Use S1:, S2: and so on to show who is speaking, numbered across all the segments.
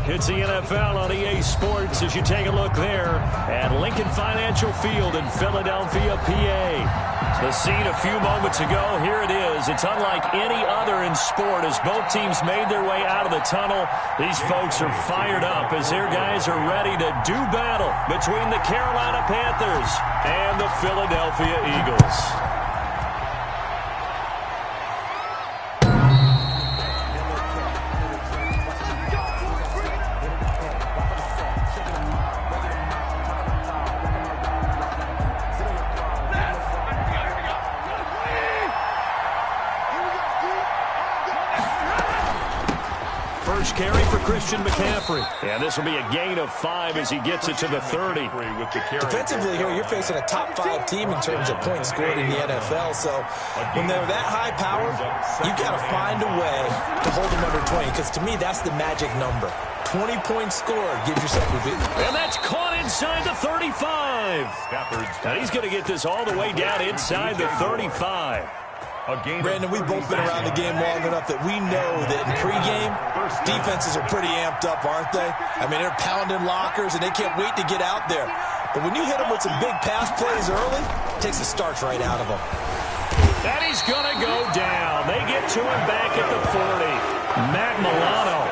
S1: It's the NFL on EA Sports as you take a look there at Lincoln Financial Field in Philadelphia, PA. The scene a few moments ago, here it is. It's unlike any other in sport as both teams made their way out of the tunnel. These folks are fired up as their guys are ready to do battle between the Carolina Panthers and the Philadelphia Eagles. First carry for Christian McCaffrey. And this will be a gain of 5 as he gets it to the 30.
S2: Defensively here, you're facing a top 5 team in terms of points scored in the NFL. So when they're that high power, you've got to find a way to hold them under 20. Because to me, that's the magic number. 20 points scored gives yourself a big.
S1: And that's caught inside the 35. And he's going to get this all the way down inside the 35.
S2: Brandon, we've both been around the game long enough that we know that in pregame, defenses are pretty amped up, aren't they? I mean, they're pounding lockers, and they can't wait to get out there. But when you hit them with some big pass plays early, it takes the starch right out of them.
S1: And he's going to go down. They get to him back at the 40. Matt Milano.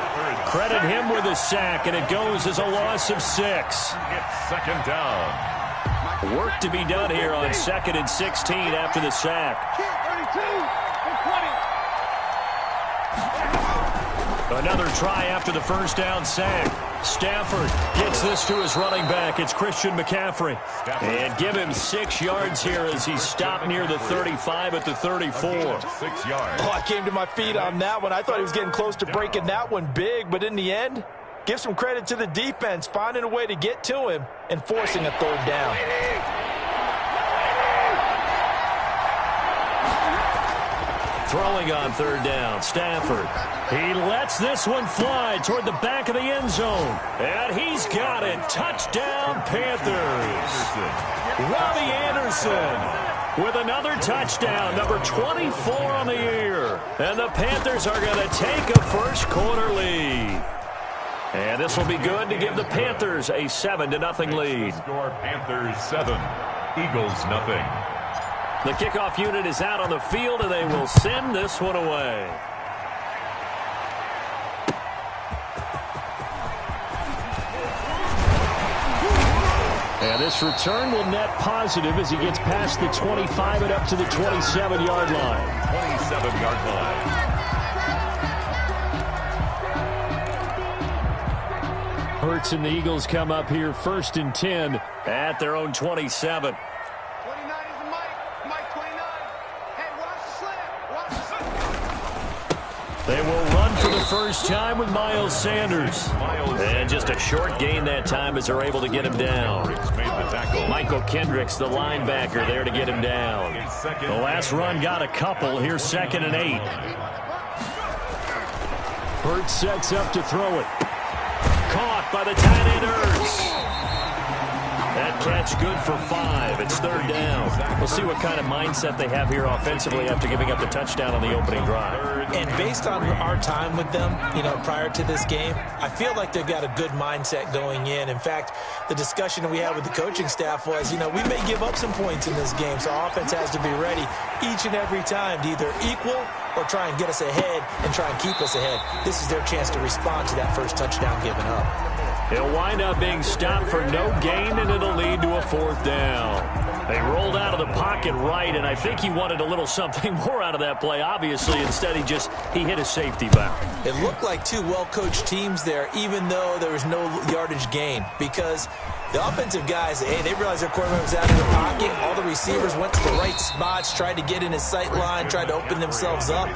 S1: Credit him with a sack, and it goes as a loss of 6.
S3: Second down.
S1: Work to be done here on 2nd and 16 after the sack. Another try after the first down sack. Stafford gets this to his running back. It's Christian McCaffrey. And give him 6 yards here as he stopped near the 35 at the 34.
S3: 6 yards.
S2: Oh, I came to my feet on that one. I thought he was getting close to breaking that one big, but in the end, give some credit to the defense, finding a way to get to him and forcing a 3rd down.
S1: Throwing on 3rd down, Stafford. He lets this one fly toward the back of the end zone. And he's got it. Touchdown, Panthers. Robbie Anderson with another touchdown, number 24 on the year. And the Panthers are going to take a first quarter lead. And this will be good to give the Panthers a 7-0 lead.
S3: Score Panthers 7, Eagles nothing.
S1: The kickoff unit is out on the field, and they will send this one away. And this return will net positive as he gets past the 25 and up to the 27-yard line.
S3: 27-yard line.
S1: Hurts and the Eagles come up here 1st and 10 at their own 27. They will run for the first time with Miles Sanders. And just a short gain that time as they're able to get him down. Michael Kendricks, the linebacker, there to get him down. The last run got a couple. Here's 2nd and 8. Hurts sets up to throw it. Caught by the tight end Hurts. That catch good for 5. It's 3rd down. We'll see what kind of mindset they have here offensively after giving up the touchdown on the opening drive.
S2: And based on our time with them, prior to this game, I feel like they've got a good mindset going in. In fact, the discussion we had with the coaching staff was, we may give up some points in this game, so our offense has to be ready each and every time to either equal or try and get us ahead and try and keep us ahead. This is their chance to respond to that first touchdown given up.
S1: He'll wind up being stopped for no gain, and it'll lead to a 4th down. They rolled out of the pocket right, and I think he wanted a little something more out of that play, obviously. Instead, he hit a safety back.
S2: It looked like 2 well-coached teams there, even though there was no yardage gain, because the offensive guys, they realized their quarterback was out of the pocket. All the receivers went to the right spots, tried to get in his sight line, tried to open themselves up.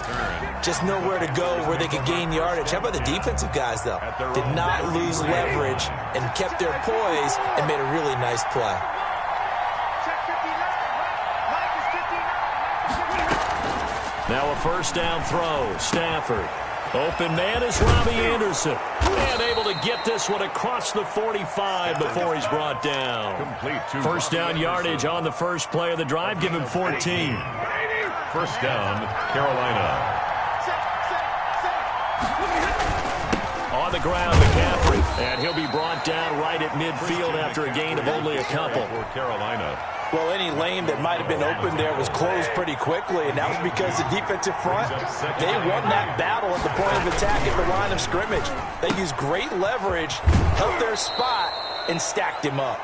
S2: Just nowhere to go where they could gain yardage. How about the defensive guys, though? Did not lose leverage and kept their poise and made a really nice play.
S1: Now a first down throw. Stafford. Open man is Robbie Anderson. And able to get this one across the 45 before he's brought down. First down yardage on the first play of the drive. Give him 14.
S3: First down, Carolina.
S1: On the ground, McCaffrey. And he'll be brought down right at midfield after a gain of only a couple.
S3: For Carolina.
S2: Well, any lane that might have been open there was closed pretty quickly, and that was because the defensive front, they won that battle at the point of attack at the line of scrimmage. They used great leverage, held their spot, and stacked him up.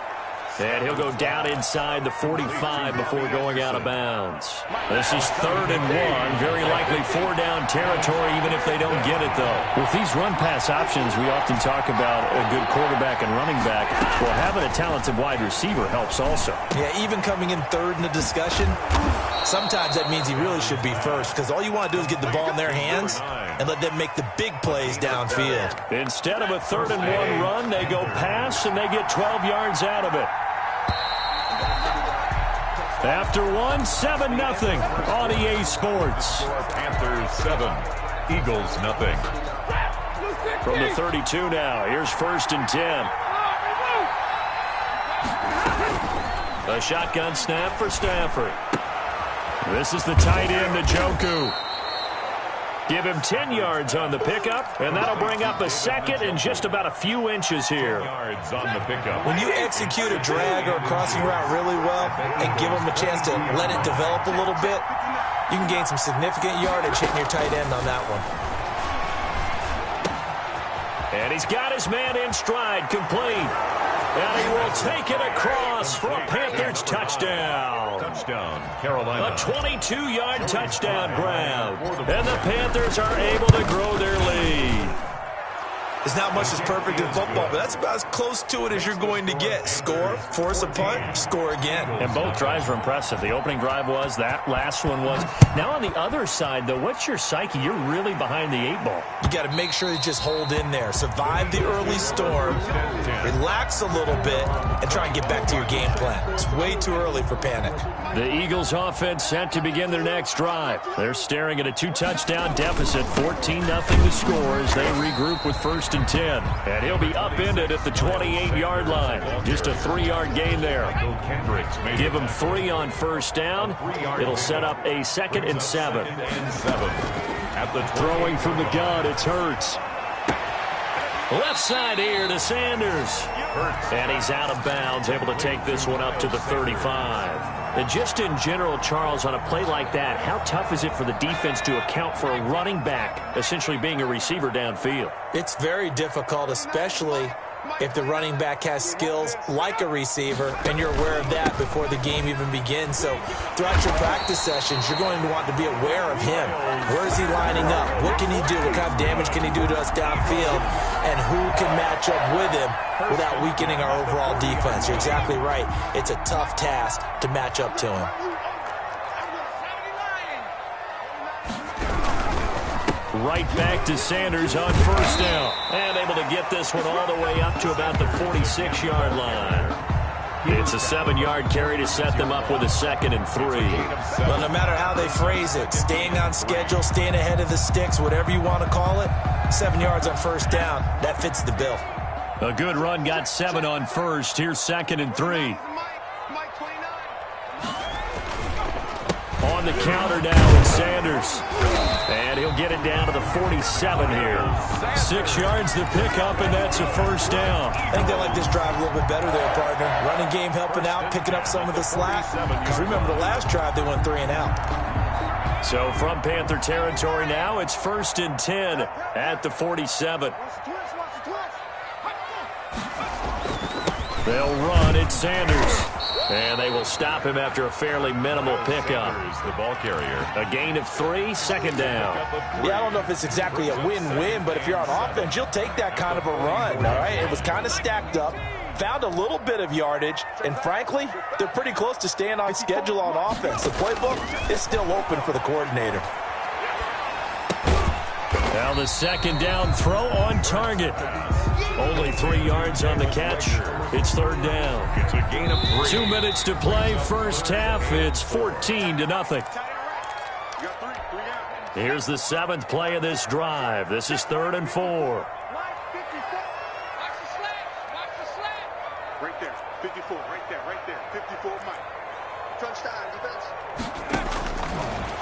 S1: And he'll go down inside the 45 before going out of bounds. This is 3rd and 1. Very likely 4-down territory, even if they don't get it, though. With these run-pass options, we often talk about a good quarterback and running back. Well, having a talented wide receiver helps also.
S2: Yeah, even coming in 3rd in the discussion, sometimes that means he really should be first, because all you want to do is get the ball in their hands and let them make the big plays downfield.
S1: Instead of a 3rd and 1 run, they go pass, and they get 12 yards out of it. After 7-0 on EA Sports.
S3: Panthers 7, Eagles nothing.
S1: From the 32 now, here's 1st and 10. A shotgun snap for Stafford. This is the tight end, Njoku. Give him 10 yards on the pickup, and that'll bring up a 2nd and just about a few inches here.
S3: Yards on the pickup.
S2: When you execute a drag or a crossing route really well and give them a chance to let it develop a little bit, you can gain some significant yardage hitting your tight end on that one.
S1: And he's got his man in stride, complete. And he will take it across for a Panthers touchdown.
S3: Touchdown, Carolina.
S1: A 22-yard touchdown grab. And the Panthers are able to grow their lead.
S2: There's not much that's perfect in football, but that's about as close to it as you're going to get. Score, force a punt, score again.
S1: And both drives were impressive. The opening drive was, that last one was. Now on the other side, though, what's your psyche? You're really behind the 8 ball.
S2: You got to make sure you just hold in there. Survive the early storm, relax a little bit, and try and get back to your game plan. It's way too early for panic.
S1: The Eagles offense set to begin their next drive. They're staring at a 2-touchdown deficit, 14-0 to score as they regroup with 1st and 10. And he'll be upended at the 28-yard line. Just a 3-yard gain there. Give him 3 on 1st down. It'll set up a 2nd and 7. Throwing from the gun, it's Hurts. Left side here to Sanders. And he's out of bounds, able to take this one up to the 35. And just in general, Charles, on a play like that, how tough is it for the defense to account for a running back essentially being a receiver downfield?
S2: It's very difficult, especially if the running back has skills like a receiver, and you're aware of that before the game even begins. So throughout your practice sessions, you're going to want to be aware of him. Where is he lining up? What can he do? What kind of damage can he do to us downfield? And who can match up with him without weakening our overall defense? You're exactly right. It's a tough task to match up to him.
S1: Right back to Sanders on 1st down. And able to get this one all the way up to about the 46-yard line. It's a 7-yard carry to set them up with a 2nd and 3.
S2: Well, no matter how they phrase it, staying on schedule, staying ahead of the sticks, whatever you want to call it, 7 yards on 1st down, that fits the bill.
S1: A good run got 7 on 1st. Here's 2nd and 3. On the counter now with Sanders. And he'll get it down to the 47 here. 6 yards to pick up, and that's a 1st down.
S2: I think they like this drive a little bit better there, partner. Running game helping out, picking up some of the slack. Because remember the last drive, they went 3 and out.
S1: So from Panther territory now, it's 1st and 10 at the 47. They'll run. It's Sanders. And they will stop him after a fairly minimal pickup.
S3: The ball carrier.
S1: A gain of 3, 2nd down.
S2: Yeah, I don't know if it's exactly a win-win, but if you're on offense, you'll take that kind of a run, all right? It was kind of stacked up, found a little bit of yardage, and frankly, they're pretty close to staying on schedule on offense. The playbook is still open for the coordinator.
S1: Now the 2nd down throw on target. Only 3 yards on the catch. It's 3rd down.
S3: It's a gain of 3.
S1: 2 minutes to play. First half. It's 14-0. Here's the 7th play of this drive. This is 3rd and 4.
S4: Right there. 54. Right there. 54. Mike. Touchdown defense.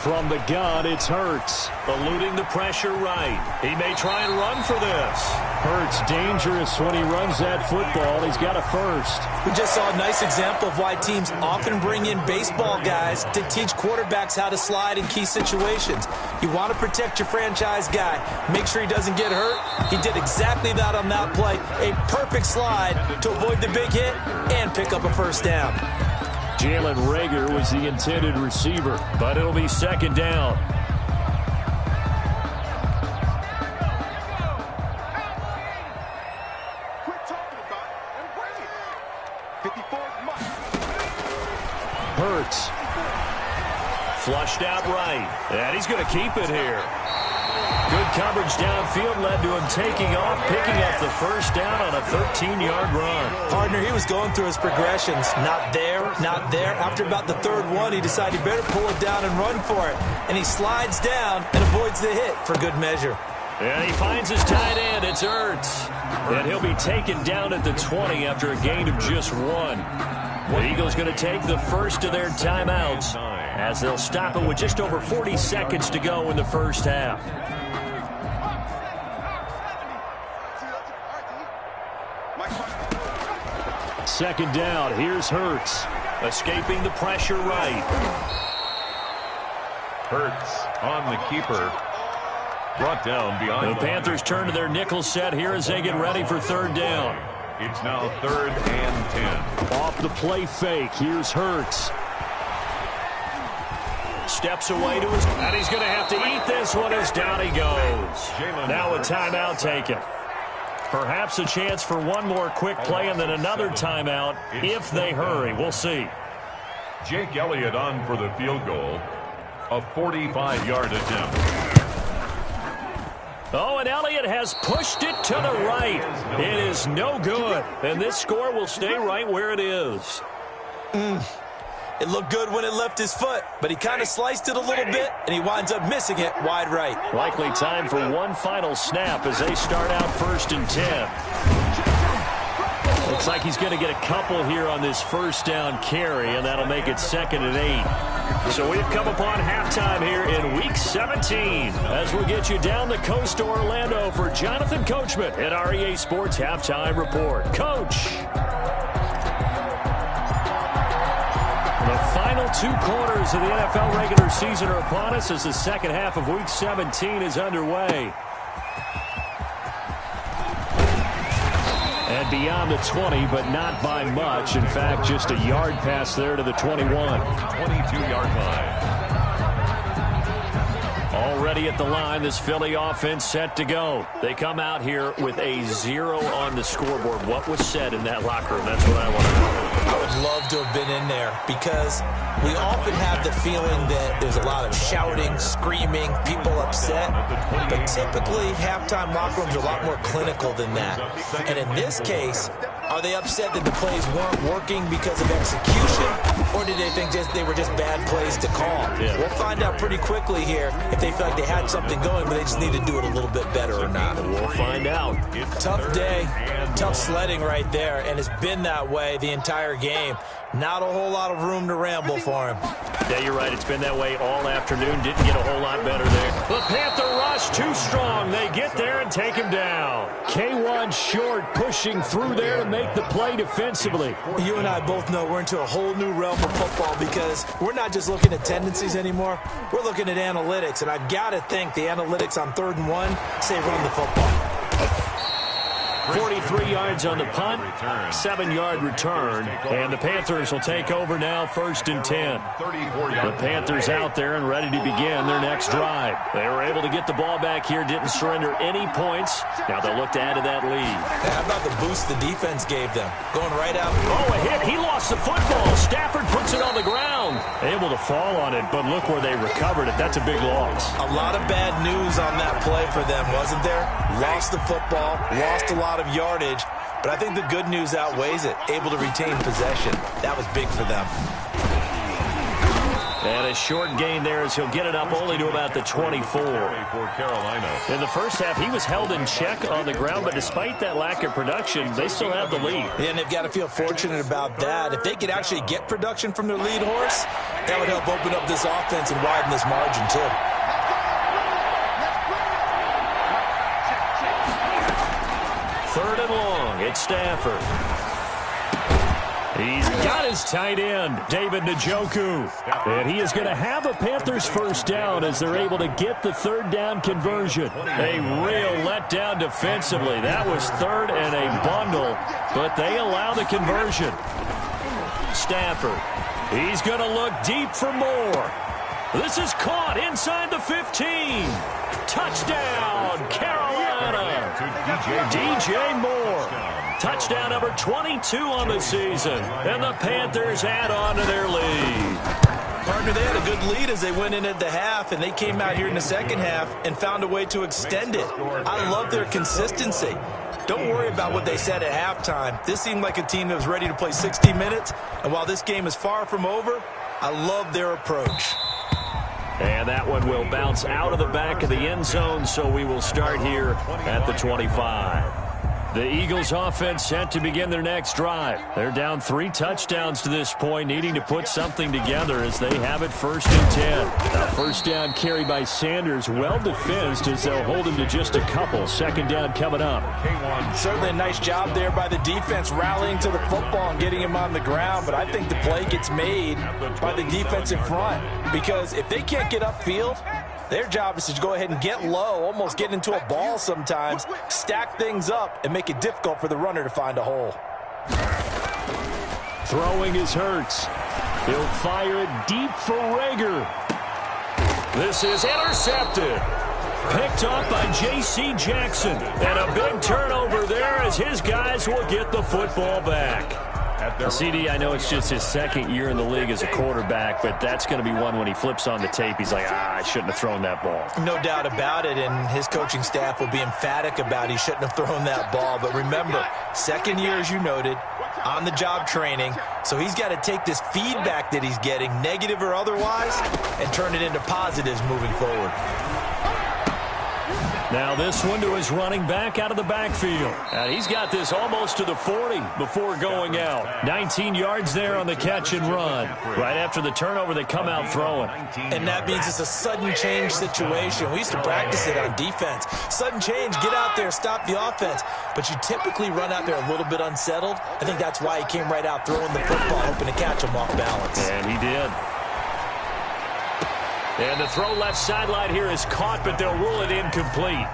S1: From the gun, it's Hurts. Eluding the pressure right. He may try and run for this. Hurts dangerous when he runs that football. He's got a first.
S2: We just saw a nice example of why teams often bring in baseball guys to teach quarterbacks how to slide in key situations. You want to protect your franchise guy. Make sure he doesn't get hurt. He did exactly that on that play. A perfect slide to avoid the big hit and pick up a first down.
S1: Jalen Reagor was the intended receiver, but it'll be second down. Hurts. Flushed out right. And he's going to keep it here. Good coverage downfield led to him taking off, picking up the first down on a 13-yard run.
S2: Partner, he was going through his progressions. Not there, not there. After about the third one, he decided he better pull it down and run for it. And he slides down and avoids the hit for good measure.
S1: And he finds his tight end. It's Hurts. And he'll be taken down at the 20 after a gain of just one. The Eagles going to take the first of their timeouts as they'll stop it with just over 40 seconds to go in the first half. Second down. Here's Hurts. Escaping the pressure right.
S3: Hurts on the keeper. Brought down behind.
S1: The Panthers turn to their nickel set here as they get ready for third down.
S3: It's now 3rd and 10.
S1: Off the play fake. Here's Hurts. Steps away to his... And he's going to have to eat this one as down he goes. Now a timeout taken. Perhaps a chance for one more quick play and then another timeout if they hurry. We'll see.
S3: Jake Elliott on for the field goal. A 45-yard attempt.
S1: Oh, and Elliott has pushed it to the right. It is no good. And this score will stay right where it is.
S2: It looked good when it left his foot, but he kind of sliced it a little bit, and he winds up missing it wide right.
S1: Likely time for one final snap as they start out 1st and 10. Looks like he's going to get a couple here on this first down carry, and that'll make it 2nd and 8. So we've come upon halftime here in Week 17 as we'll get you down the coast to Orlando for Jonathan Coachman at our EA Sports Halftime Report. Coach. The final 2 quarters of the NFL regular season are upon us as the second half of Week 17 is underway. And beyond the 20, but not by much. In fact, just a yard pass there to the 21.
S3: 22-yard line.
S1: Already at the line, this Philly offense set to go. They come out here with a 0 on the scoreboard. What was said in that locker room? That's what I want to know.
S2: I would love to have been in there because we often have the feeling that there's a lot of shouting, screaming, people upset. But typically, halftime locker rooms are a lot more clinical than that. And in this case, are they upset that the plays weren't working because of execution, or did they think they were just bad plays to call?
S1: Yeah.
S2: We'll find out pretty quickly here if they feel like they had something going, but they just need to do it a little bit better or not.
S1: We'll find out.
S2: Tough day, tough sledding right there, and it's been that way the entire game. Not a whole lot of room to ramble for him.
S1: Yeah, you're right. It's been that way all afternoon. Didn't get a whole lot better there. The Panther rush too strong. They get there and take him down. K1 short pushing through there to make the play defensively.
S2: You and I both know we're into a whole new realm of football because we're not just looking at tendencies anymore. We're looking at analytics, and I've got to think the analytics on 3rd and 1 say run the football.
S1: 43 yards on the punt, 7-yard return, and the Panthers will take over now 1st and 10. The Panthers out there and ready to begin their next drive. They were able to get the ball back here, didn't surrender any points. Now they'll look to add to that lead.
S2: How about the boost the defense gave them? Going right out.
S1: Oh, a hit. He lost the football. Stafford puts it on the ground. Able to fall on it, but look where they recovered it. That's a big loss.
S2: A lot of bad news on that play for them, wasn't there? Lost the football, lost a lot of yardage, but I think the good news outweighs it. Able to retain possession. That was big for them.
S1: And a short gain there as he'll get it up only to about the 24.
S3: For Carolina.
S1: In the first half, he was held in check on the ground, but despite that lack of production, they still have the lead.
S2: And they've got to feel fortunate about that. If they could actually get production from their lead horse, that would help open up this offense and widen this margin too.
S1: 3rd and long. It's Stafford. He's got his tight end, David Njoku. And he is going to have a Panthers first down as they're able to get the 3rd down conversion. A real letdown defensively. That was 3rd and a bundle, but they allow the conversion. Stafford. He's going to look deep for more. This is caught inside the 15. Touchdown, Carolina. DJ Moore. Touchdown number 22 on the season. And the Panthers add on to their lead.
S2: Partner, they had a good lead as they went in at the half, and they came out here in the second half and found a way to extend it. I love their consistency. Don't worry about what they said at halftime. This seemed like a team that was ready to play 60 minutes, and while this game is far from over, I love their approach.
S1: And that one will bounce out of the back of the end zone, so we will start here at the 25. The Eagles offense set to begin their next drive. They're down 3 touchdowns to this point, needing to put something together as they have it 1st and 10. A first down carry by Sanders, well defensed as they'll hold him to just a couple. 2nd down coming up.
S2: Certainly a nice job there by the defense rallying to the football and getting him on the ground, but I think the play gets made by the defensive front because if they can't get upfield, their job is to go ahead and get low, almost get into a ball sometimes, stack things up, and make it difficult for the runner to find a hole.
S1: Throwing is Hurts. He'll fire it deep for Rager. This is intercepted. Picked off by J.C. Jackson. And a big turnover there as his guys will get the football back. CD, I know it's just his 2nd year in the league as a quarterback, but that's going to be one when he flips on the tape. He's like, I shouldn't have thrown that ball.
S2: No doubt about it, and his coaching staff will be emphatic about he shouldn't have thrown that ball. But remember, 2nd year, as you noted, on-the-job training, so he's got to take this feedback that he's getting, negative or otherwise, and turn it into positives moving forward.
S1: Now this one to his running back out of the backfield. And he's got this almost to the 40 before going out. 19 yards there on the catch and run. Right after the turnover, they come out throwing.
S2: And that means it's a sudden change situation. We used to practice it on defense. Sudden change, get out there, stop the offense. But you typically run out there a little bit unsettled. I think that's why he came right out throwing the football, hoping to catch him off balance.
S1: And he did. And the throw left sideline here is caught, but they'll rule it incomplete.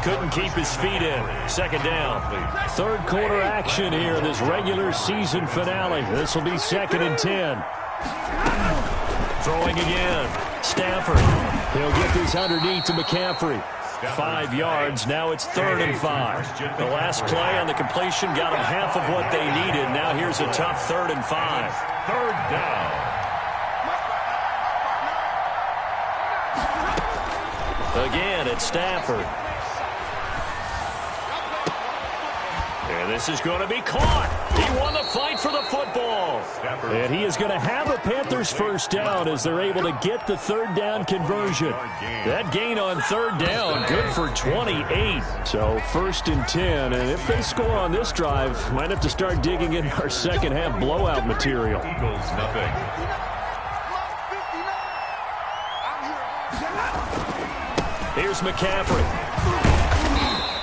S1: Couldn't keep his feet in. 2nd down. 3rd quarter action here, this regular season finale. This will be 2nd and 10. Throwing again. Stafford. He'll get this underneath to McCaffrey. 5 yards. Now it's 3rd and 5. The last play on the completion got them half of what they needed. Now here's a tough 3rd and 5.
S3: 3rd down.
S1: Again, it's Stafford. And this is going to be caught. He won the fight for the football. And he is going to have a Panthers first down as they're able to get the 3rd down conversion. That gain on 3rd down, good for 28. So 1st and 10. And if they score on this drive, might have to start digging in our second half blowout material.
S3: Eagles nothing.
S1: Here's McCaffrey.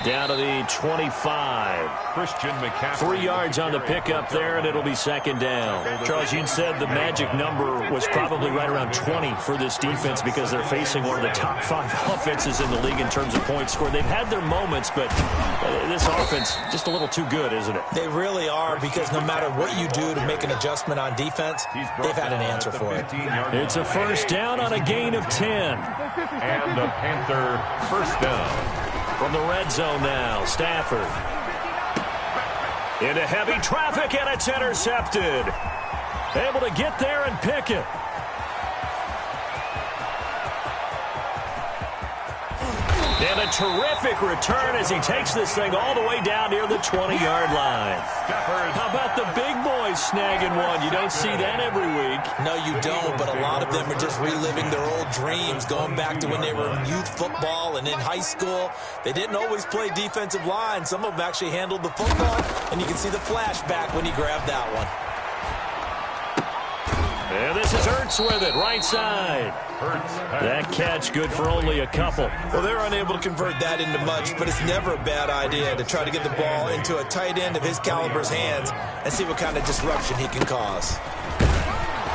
S1: Down to the 25.
S3: Christian McCaffrey.
S1: 3 yards on the pickup there, and it'll be 2nd down. Charles, you said the magic number was probably right around 20 for this defense because they're facing one of the top 5 offenses in the league in terms of points scored. They've had their moments, but this offense just a little too good, isn't it?
S2: They really are, because no matter what you do to make an adjustment on defense, they've had an answer for it.
S1: It's a first down on a gain of 10.
S3: And a Panther first down.
S1: From the red zone now, Stafford. Into heavy traffic, and it's intercepted. Able to get there and pick it. And a terrific return as he takes this thing all the way down near the 20-yard line. How about the big boys snagging one? You don't see that every week.
S2: No, you don't, but a lot of them are just reliving their old dreams, going back to when they were in youth football and in high school. They didn't always play defensive line. Some of them actually handled the football, and you can see the flashback when he grabbed that one.
S1: And this is Hurts with it, right side. That catch good for only a couple.
S2: Well, they're unable to convert that into much, but it's never a bad idea to try to get the ball into a tight end of his caliber's hands and see what kind of disruption he can cause.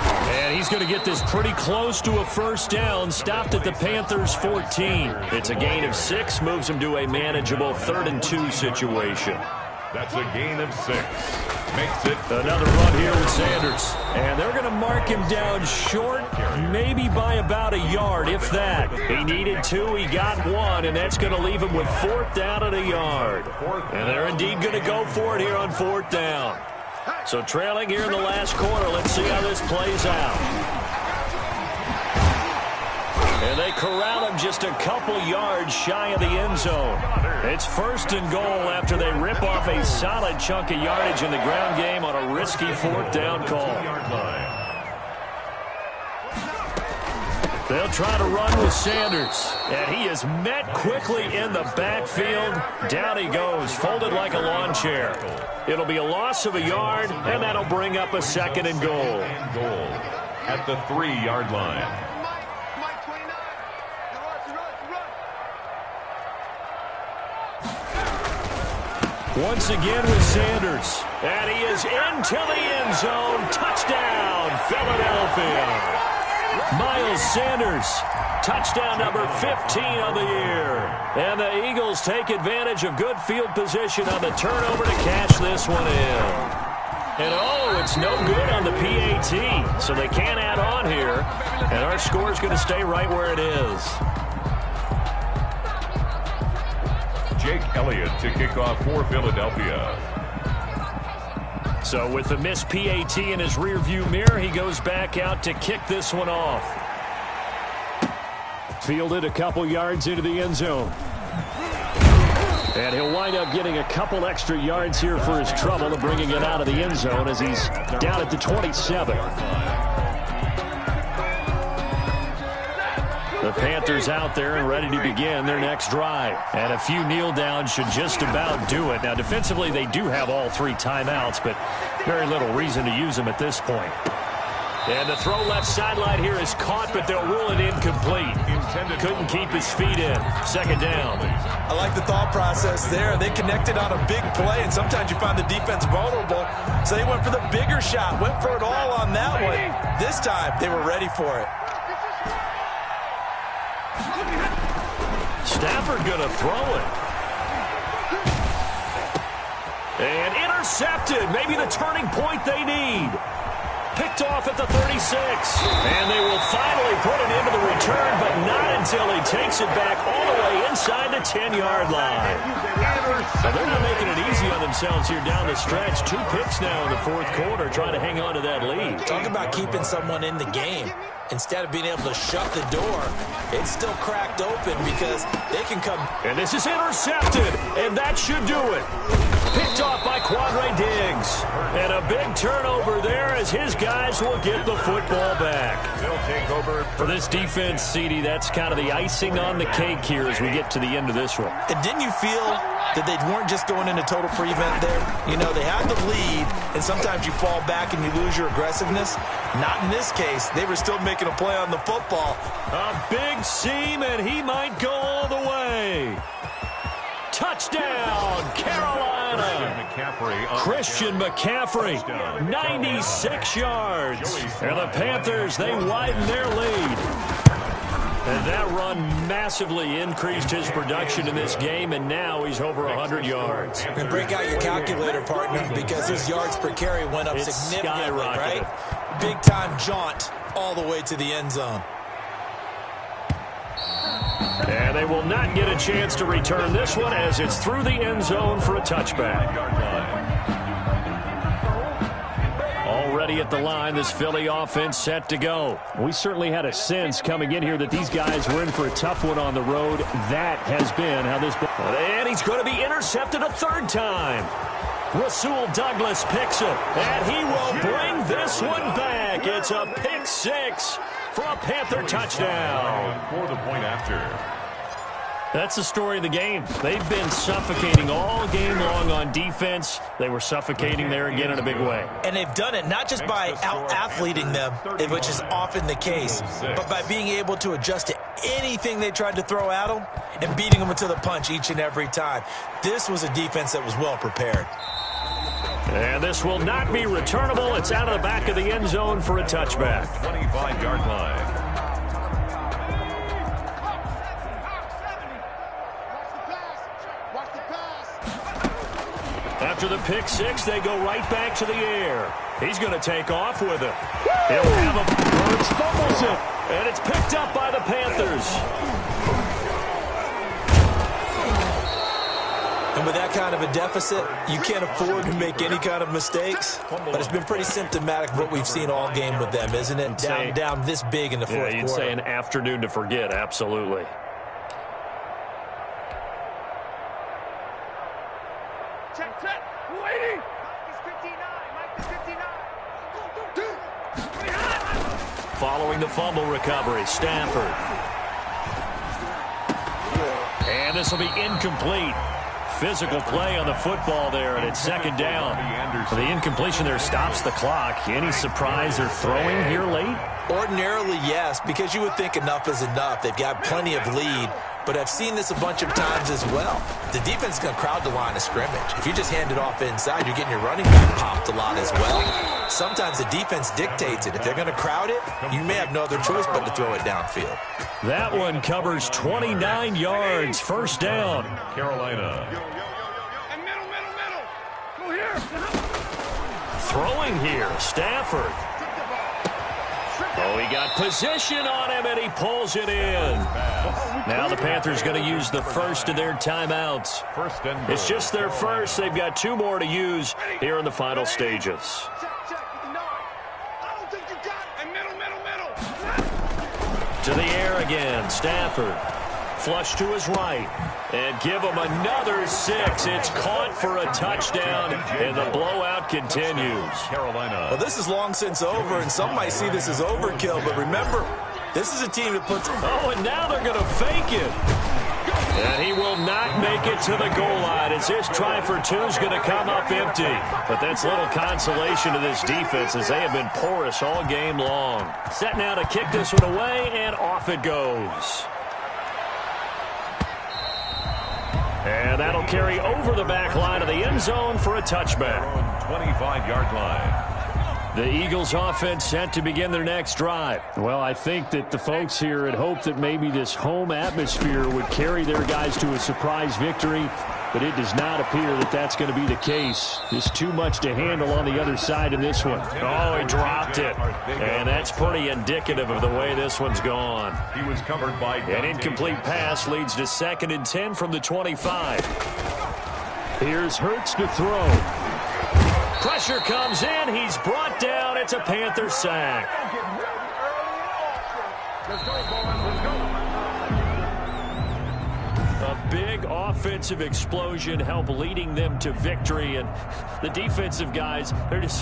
S1: And he's going to get this pretty close to a first down, stopped at the Panthers' 14. It's a gain of 6, moves him to a manageable 3rd and 2 situation.
S3: That's a gain of 6. Makes it
S1: another run here with Sanders. And they're going to mark him down short, maybe by about a yard, if that. He needed 2, he got 1, and that's going to leave him with 4th down and a yard. And they're indeed going to go for it here on 4th down. So trailing here in the last quarter, let's see how this plays out. And they corral him just a couple yards shy of the end zone. It's 1st and goal after they rip off a solid chunk of yardage in the ground game on a risky 4th down call. They'll try to run with Sanders. And he is met quickly in the backfield. Down he goes, folded like a lawn chair. It'll be a loss of a yard, and that'll bring up a 2nd and goal.
S3: At the 3-yard line.
S1: Once again with Sanders. And he is into the end zone. Touchdown, Philadelphia. Miles Sanders, touchdown number 15 of the year. And the Eagles take advantage of good field position on the turnover to cash this one in. And oh, it's no good on the PAT, so they can't add on here. And our score is going to stay right where it is.
S3: Jake Elliott to kick off for Philadelphia.
S1: So with the missed PAT in his rearview mirror, he goes back out to kick this one off. Fielded a couple yards into the end zone. And he'll wind up getting a couple extra yards here for his trouble and bringing it out of the end zone as he's down at the 27. The Panthers out there and ready to begin their next drive. And a few kneel downs should just about do it. Now, defensively, they do have all 3 timeouts, but very little reason to use them at this point. And the throw left sideline here is caught, but they'll rule it incomplete. Couldn't keep his feet in. 2nd down.
S2: I like the thought process there. They connected on a big play, and sometimes you find the defense vulnerable. So they went for the bigger shot, went for it all on that one. This time, they were ready for it.
S1: Stafford going to throw it. And intercepted. Maybe the turning point they need. Picked off at the 36. And they will finally put it into the return, but not until he takes it back all the way inside the 10-yard line. So they're not making it easy on themselves here down the stretch. 2 picks now in the 4th quarter, trying to hang on to that lead.
S2: Talk about keeping someone in the game. Instead of being able to shut the door, it's still cracked open because they can come.
S1: And this is intercepted, and that should do it. Picked off by Quandre Diggs. And a big turnover there as his guys will get the football back.
S3: They'll take over.
S1: For this defense, CD, that's kind of the icing on the cake here as we get to the end of this one.
S2: And didn't you feel that they weren't just going into total prevent there? You know, they had the lead, and sometimes you fall back and you lose your aggressiveness. Not in this case. They were still making a play on the football.
S1: A big seam, and he might go all the way. Touchdown, Carolina. Christian McCaffrey, 96 yards. And the Panthers, they widen their lead. And that run massively increased his production in this game, and now he's over 100 yards.
S2: And break out your calculator, partner, because his yards per carry went up significantly, right? Big-time jaunt all the way to the end zone.
S1: And they will not get a chance to return this one as it's through the end zone for a touchback. Already at the line, this Philly offense set to go. We certainly had a sense coming in here that these guys were in for a tough one on the road. That has been how this... And he's going to be intercepted a 3rd time. Rasul Douglas picks it, and he will bring this one back. It's a pick 6 for a Panther touchdown.
S3: For the point after.
S1: That's the story of the game. They've been suffocating all game long on defense. They were suffocating there again in a big way.
S2: And they've done it not just by out-athleting them, which is often the case, but by being able to adjust to anything they tried to throw at them and beating them to the punch each and every time. This was a defense that was well prepared.
S1: And this will not be returnable. It's out of the back of the end zone for a touchback.
S3: 25-yard line.
S1: After the pick six, they go right back to the air. He's going to take off with it. He'll have a Burns fumbles it, and it's picked up by the Panthers.
S2: And with that kind of a deficit, you can't afford to make any kind of mistakes. But it's been pretty symptomatic of what we've seen all game with them, isn't it? Down this big in the fourth quarter.
S1: You'd say an afternoon to forget, absolutely.
S4: Check. Waiting. Mike is 59.
S1: Following the fumble recovery, Stafford. And this will be incomplete. Physical play on the football there, and it's second down. The incompletion there stops the clock. Any surprise they're throwing here late?
S2: Ordinarily, yes, because you would think enough is enough. They've got plenty of lead, but I've seen this a bunch of times as well. The defense is going to crowd the line of scrimmage. If you just hand it off inside, you're getting your running back popped a lot as well. Sometimes the defense dictates it. If they're going to crowd it, you may have no other choice but to throw it downfield.
S1: That one covers 29 yards. First down.
S3: Carolina.
S4: And middle. Go here.
S1: Throwing here, Stafford. Oh, he got position on him, and he pulls it in. Now the Panthers going to use the first of their timeouts. It's just their first. They've got two more to use here in the final stages.
S4: Check with the 9. I don't think you got it. And middle.
S1: To the air again, Stafford. Flush to his right. And give him another 6. It's caught for a touchdown, and the blowout continues.
S3: Carolina.
S2: Well, this is long since over, and some might see this as overkill, but remember, this is a team that puts...
S1: Oh, and now they're going to fake it. And he will not make it to the goal line as this try for two is going to come up empty. But that's little consolation to this defense as they have been porous all game long. Set now to kick this one away, and off it goes. And that'll carry over the back line of the end zone for a touchback.
S3: 25-yard line.
S1: The Eagles offense set to begin their next drive. Well, I think that the folks here had hoped that maybe this home atmosphere would carry their guys to a surprise victory, but it does not appear that that's going to be the case. There's too much to handle on the other side in this one. Oh, he dropped it. And that's pretty indicative of the way this one's gone.
S3: He was covered by
S1: An incomplete pass leads to 2nd and 10 from the 25. Here's Hurts to throw. Pressure comes in. He's brought down. It's a Panther sack. A big offensive explosion helped leading them to victory. And the defensive guys, they're just